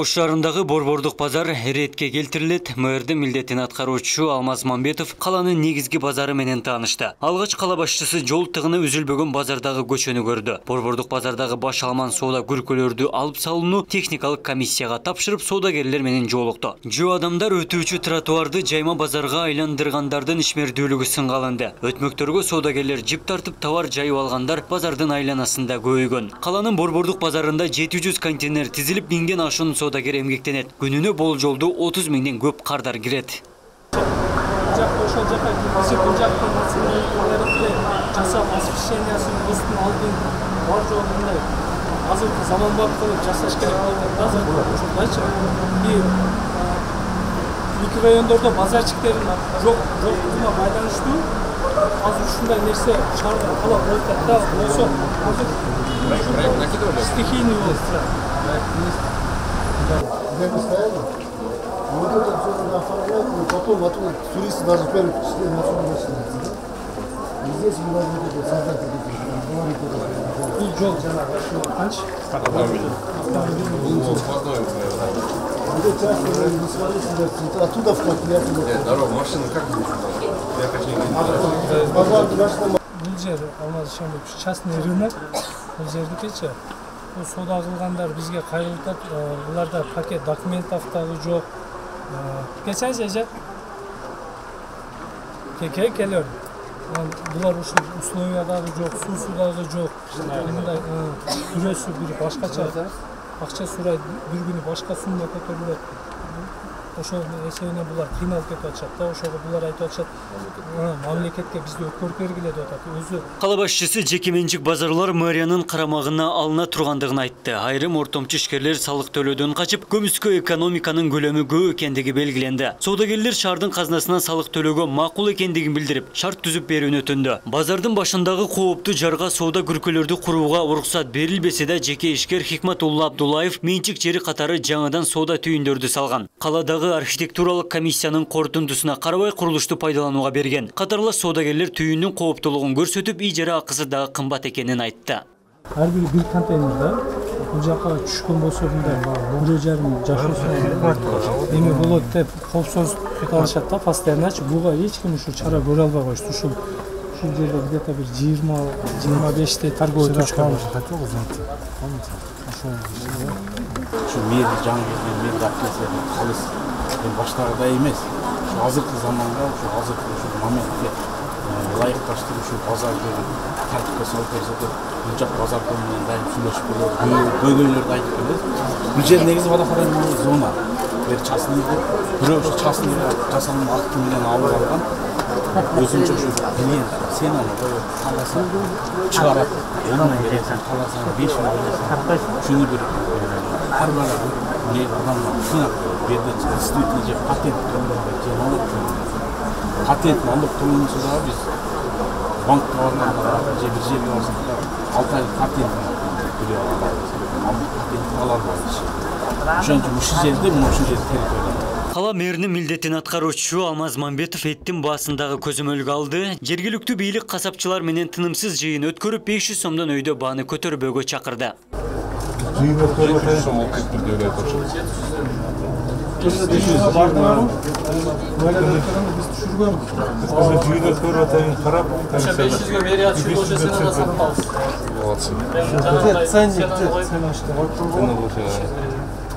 Ош шаарындагы борбордук базар эретке келтирилет. Мэрдин милдетин аткаруучу Алмаз Мамбетов каланын негизги базары менен таанышты. Алгач кала башчысы жол тыгыны үзүлбөгөн базардагы көчөнү көрдү. Борбордук базардагы баш алман соода күркөлөрдү алып салууну техникалык комиссияга тапшырып, соодагерлер менен жолукту. Жөө адамдар өтүүчү тротуарды жайма базарга айландыргандардын ишмердүүлүгү сынга алынды. Өтмөктөргө соодагерлер жип тартып товар жайып алгандар базардын айланасында көбөйгөн. Каланын борбордук базарында 700 контейнер тизилип, 1000ден ашуун соодагер эмгектенет. Күнүнө болжолду 30 миңден көп кардар кирет. Ошол жака бул жакта жасап освещениясын устун алдын бар жогундай азыркы заманбап кылып жасаш керек болот. Азыр ушундайчы микрорайондордо базарчиктердин жоктугуна байланыштуу азыр ушундай нерсе шаарда кала болуп атат да. Болсо азыр стихийный болуп Вот это все туда оформляют, и потом оттуда туристы даже первые впечатления отсюда начинаются. И здесь мы должны создать бул жол канча? Вот часто не смотрите, оттуда вход, не оттуда. Нет, дорога, машина как будет? Я хочу не Бул жер Алмаз Шамбек частный рынок. Бул жердикичи. Бул соода кылгандар бизге кайрылтат. Буларда пакет документов дагы жок. Geçen gece kelер. Bular ушул условиядагы жок, суусудагы жок. Мындай күрөсү бир башкача акча сурайт, бир күнү башка сумма көтөрүлөт. Ошол эсебинен булар кыйналып кетип атышат да. Ошого булар айтып атышат, мамлекетке бизди өткөрүп бергиле деп атат. Өзү Кала башчысы жеке менчик базарлар мэриянын карамагына алына тургандыгын айтты. Айрым ортомчу ишкерлер салык төлөөдөн качып, көмүскө экономиканын көлөмү көп экендиги белгиленди. Соодагерлер шаардын казынасынан салык төлөөгө макул экендигин билдирип, шарт түзүп берүүнү өтүндү. Базардын башындагы кооптуу жарга соода күркөлөрдү курууга уруксат берилбесе да, жеке ишкер Хикматулла Абдуллаев менчик жери катары жаңыдан соода түйүндөрдү салган. Каладагы архитектуралык комиссиянын корутундусуна карабай курулушту пайдаланууга берген. Катарлас соодагерлер түйүндүн кооптуулугун көрсөтүп, ижара акысы дагы кымбат экенин айтты. Ар бир контейнер да. Бул жака түшкөн болсо мындай 1,5 жашоосу эме болот деп коопсуздук алышат да постоянночу. Буга эч ким ушу чара көрө албай коюшту. Ушул жерде где-то бир 20-25 торговый точка бар. Şu meri жаңы meri дапкесі қалыс баштағыдай емес. Şu азыркы заманға, şu азыркы şu моментке лайықташтырып, şu базарды тәртіпке салып берсе деп, бұл жақ базар көмінен дайым сүйлешіп келеді, бөгөйлерді айтып келеді. Бұл жер негізі водохранилищный зона. Бері частныйды, біреу частныйды жасанның ақтымынан алып алған. Өзінше şu клиент, сен аны қаласың, шығарады. Онына бересің, қаласың, 5 мың бересің. Шүні бір her bala ne adamlar şuna berden действительно же патент patent alıp turuncusu da biz bank kavramlarına je bir жерге барсак 6 ай патент төлөп алабыз. Патент алабыз. Ошончо ушул жерде ушул жер территория. Кала мэринин милдетин аткаруучу Алмаз Мамбетов эттин баасындагы көзөмөлгө алды. Жергиликтүү бийлик касапчылар менен тынымсыз жыйын өткөрүп 500 сомдон өйдө бааны көтөрбөөгө чакырды.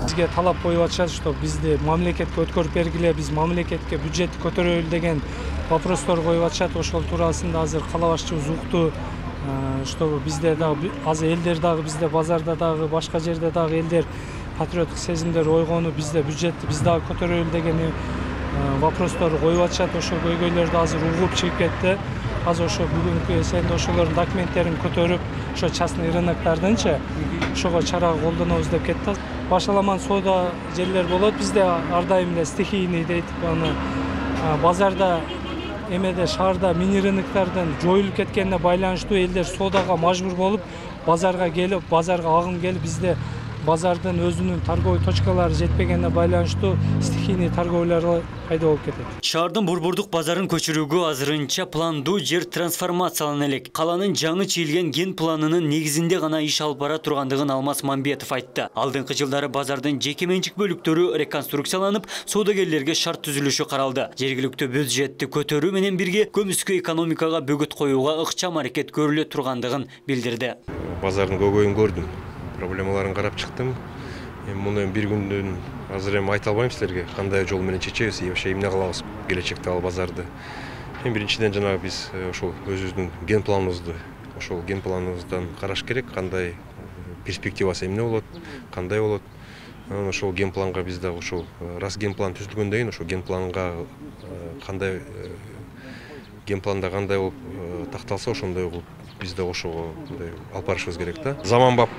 Бизге талап коюп атышат, что бизди мамлекетке өткөрүп бергиле, биз мамлекетке бюджетти көтөрөлү деген вопростор коюп атышат. Ошол туурасында азыр кала башчыбыз укту, что бизде дагы азыр элдер дагы бизде базарда дагы башка жерде дагы элдер патриоттук сезимдер ойгону, бизде бюджетти биз дагы көтөрөлү деген вопростор коюп атышат. Ошол көйгөйлөрдү азыр угуп чыгып кетти. Азыр ошо бүгүнкү эсенде ошолордун документтерин көтөрүп, ошо частный рыноктардынчы ошого чара колдонобуз деп кетти. Башаламан соода жерлер болот. Бизде ар дайым эле стихийный дейт. Аны базарда эмеде шаарда мини рыноктардын жоюлуп кеткенине байланыштуу элдер соодага мажбур болуп, базарга келип, базарга агым келип, бизде базардын өзүнүн торговый точкалары жетпегенине байланыштуу стихийный торговлялар пайда болуп кетет. Шаардын борбордук базарын көчүрүүгө азырынча пландуу жер трансформациялана элек. Каланын жаңы чийилген ген планынын негизинде гана иш алып бара тургандыгын Алмаз Мамбетов айтты. Алдыңкы жылдары базардын жеке менчик бөлүктөрү реконструкцияланып, соодагерлерге шарт түзүлүшү каралды. Жергиликтүү бюджетти көтөрүү менен бирге көмүскө экономикага бөгөт коюуга ыкчам аракет көрүлө тургандыгын билдирди. Базардын көйгөйүн көрдүм, проблемаларын карап чыктым. Муну бир күндөн азыр эми айта албайм силерге, кандай жол менен чечебиз, вообще эмне кылабыз келечекте ал базарды. Биринчиден жанагы биз ошол өзүбүздүн ген планыбызды, ошол ген планыбыздан караш керек, кандай перспективасы эмне болот, кандай болот. Ошол ген планга биз да ошол раз ген план түзүлгөндөн кийин ошол ген планга кандай ген планда кандай болуп такталса ошондой кылып биз да ошого алып барышыбыз керек да. Заманбап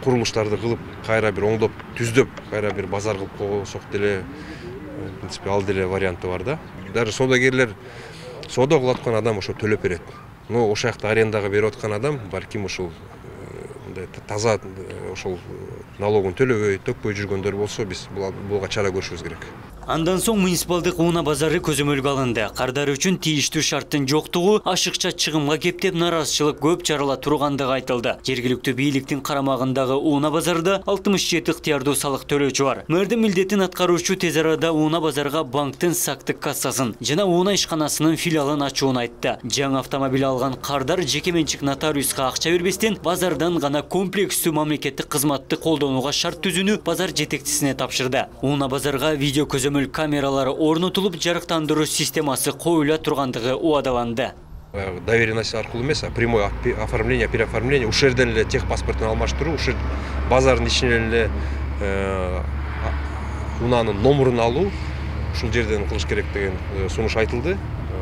курулуштарды кылып, кайра бир оңдоп, түздөп, кайра бир базар кылып койсок деле, в принципе, ал деле варианты бар да. Даже соодагерлер соода кылып аткан адам ошо төлөп берет. Но ошол жакта арендага берип аткан адам балким ошол таза ошол налогун төлөбөй, төкпөй жүргөндөр болсо, биз буга чара көрүшүбүз керек. Андан соң муниципалдык унаа базары көзөмөлгө алынды. Кардар үчүн тийиштүү шарттын жоктугу ашыкча чыгымга кептеп нараазычылык көп жарыла тургандыгы айтылды. Жергиликтүү бийликтин карамагындагы унаа базарда 67 ыктыярдуу салык төлөөчү бар. Мэрдин милдетин аткаруучу тез арада унаа базарга банктын сактык кассасын жана унаа ишканасынын филиалын ачууну айтты. Жаңы автомобиль алган Кардар жеке менчик нотариуска акча бербестен базардан гана комплекстүү мамлекеттик кызматты колдонууга шарт түзүүнү базар жетекчисине тапшырды. Унаа базарга видео көзөмөл камералары орнотулуп, жарыктандыруу системасы коюла тургандыгы убадаланды. Доверенность аркылуу эмес, прямое оформление, переоформление, ушул жерден эле техпаспортун алмаштыруу, ушул базардын ичинен эле унаанын номерун алуу, ушул жерден кылыш керек деген сунуш айтылды.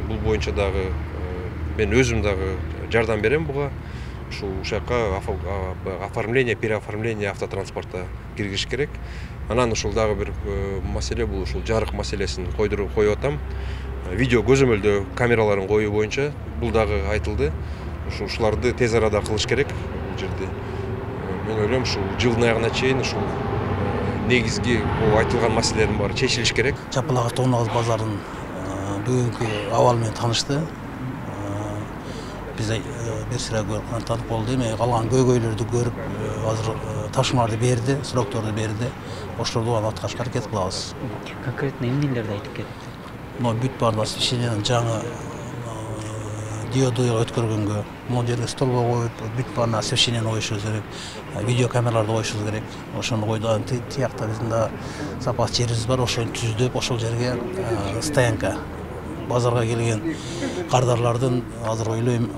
Бул боюнча дагы мен өзүм дагы жардам берем буга. Ушул жакка оформление, переоформление автотранспорта киргизиш керек. Анан ушул дагы бир маселе бул ушул жарык маселесин коюп атам. Видео көзөмөлдөө камераларын коюу боюнча бул дагы айтылды. Ушуларды тез арада кылыш керек бул жерде. Мен ойлойм ушул жылдын аягына чейин ушул негизги айтылган маселелердин баары чечилиш керек. Чапалак Тоонагыз базарынын бүгүнкү абалы менен таанышты. Biz bir sıra tanık oldu. Kalan köylerde görüp hazır taşımaları berdi, sürekli berdi. Oşlarda olan atkaşka hareket kılağız. Konkretno emnelerde aytıp ketdi? No büt bardası işinin жаңы диодуя өткөргөнгө, могу жерге столго коюп, бүт баарына освещение коюшубуз керек, видео камераларды коюшубуз керек. Ошону койдуган тиякта биздин да запас жерибиз бар, ошону түздүп, ошол жерге стоянка базарга келген кардарлардын азыр ойлойм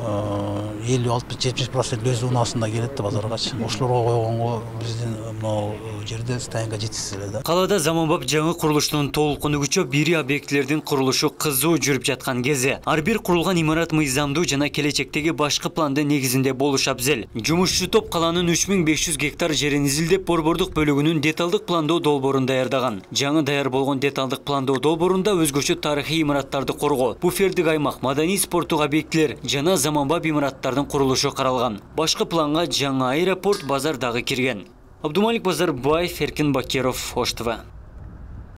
50-60-70% өз унаасында келет да базаргачы. Ошолорго койгонго биздин могу жерде стоянка жетишсиз эле да. Калада заманбап жаңы курулуштун толкуну күчөп, бири объектилердин курулушу кызуу жүрүп жаткан кези. Ар бир курулган имарат мыйзамдуу жана келечектеги башкы пландын негизинде болушу абзел. Жумушчу топ каланын 3500 гектар жерин изилдеп, борбордук бөлүгүнүн деталдык пландоо долбоорун даярдаган. Жаңы даяр болгон деталдык пландоо долбоорунда өзгөчө тарыхый имараттарды коргоо, буфердик аймак, маданий спорттук объектилер жана заманбап имараттардын курулушу каралган. Башкы планга жаңы аэропорт, базар дагы кирген. Абдумалик Базарбаев, Эркин Бакиров, Ош ТВ.